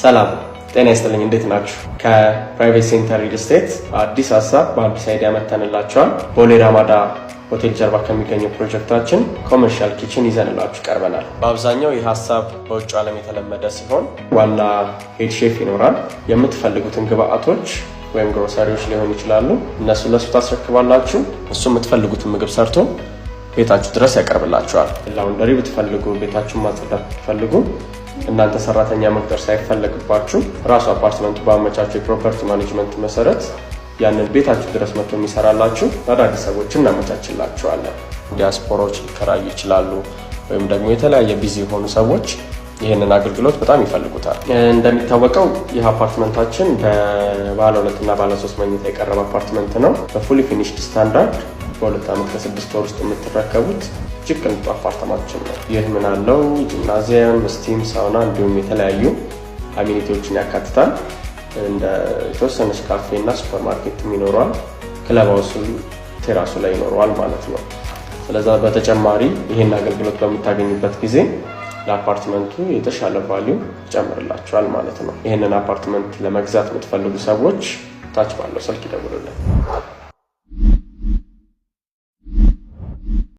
ሰላም ጤና ይስጥልኝ። እንዴት ናችሁ? ከፕራይቬት ሴንተር ሪል ስቴት አዲስ ሀሳብ በአዲስ አይዲያ መተንላችኋል። ቦሌ ራማዳ ሆቴል ጀርባ ከሚገኘው ፕሮጀክታችን ኮመርሻል ኪችን ይዘንላችሁ ቀርበናል። በአብዛኛው ይህ ሀሳብ በውጭ ዓለም የተለመደ ሲሆን ዋና ሄድ ሼፍ ይኖራል። የምትፈልጉትን ግብአቶች ወይም ግሮሰሪዎች ሊሆኑ ይችላሉ። እነሱ ለሱ ታስረክባላችሁ። እሱ የምትፈልጉትን ምግብ ሰርቶ ቤታችሁ ድረስ ያቀርብላችኋል። ላውንደሪ ብትፈልጉ፣ ቤታችሁን ማጽዳት ብትፈልጉ እናንተ ሰራተኛ መቅጠር ሳይፈለግባችሁ ራሱ አፓርትመንቱ ባመቻቸው የፕሮፐርቲ ማኔጅመንት መሰረት ያንን ቤታችሁ ድረስ መጥቶ የሚሰራላችሁ አዳዲስ ሰዎችን እናመቻችላችኋለን። ዲያስፖራዎች ሊከራዩ ይችላሉ፣ ወይም ደግሞ የተለያየ ቢዚ የሆኑ ሰዎች ይህንን አገልግሎት በጣም ይፈልጉታል። እንደሚታወቀው ይህ አፓርትመንታችን በባለ 2 እና ባለ 3 መኝታ የቀረበ አፓርትመንት ነው። በፉሊ ፊኒሽድ ስታንዳርድ በ2 ዓመት ከ6 ወር ውስጥ የምትረከቡት እጅግ ቅንጡ አፓርትመንታችን ነው። ይህ ምን አለው? ጂምናዚየም፣ ስቲም፣ ሳውና እንዲሁም የተለያዩ አሚኒቲዎችን ያካትታል። እንደ የተወሰነች ካፌ እና ሱፐር ማርኬት ይኖረዋል። ክለብ ሃውስ ቴራሱ ላይ ይኖረዋል ማለት ነው። ስለዚህ በተጨማሪ ይህን አገልግሎት በምታገኙበት ጊዜ ለአፓርትመንቱ የተሻለ ቫልዩ ይጨምርላችኋል ማለት ነው። ይህንን አፓርትመንት ለመግዛት የምትፈልጉ ሰዎች ታች ባለው ስልክ ይደውሉልን።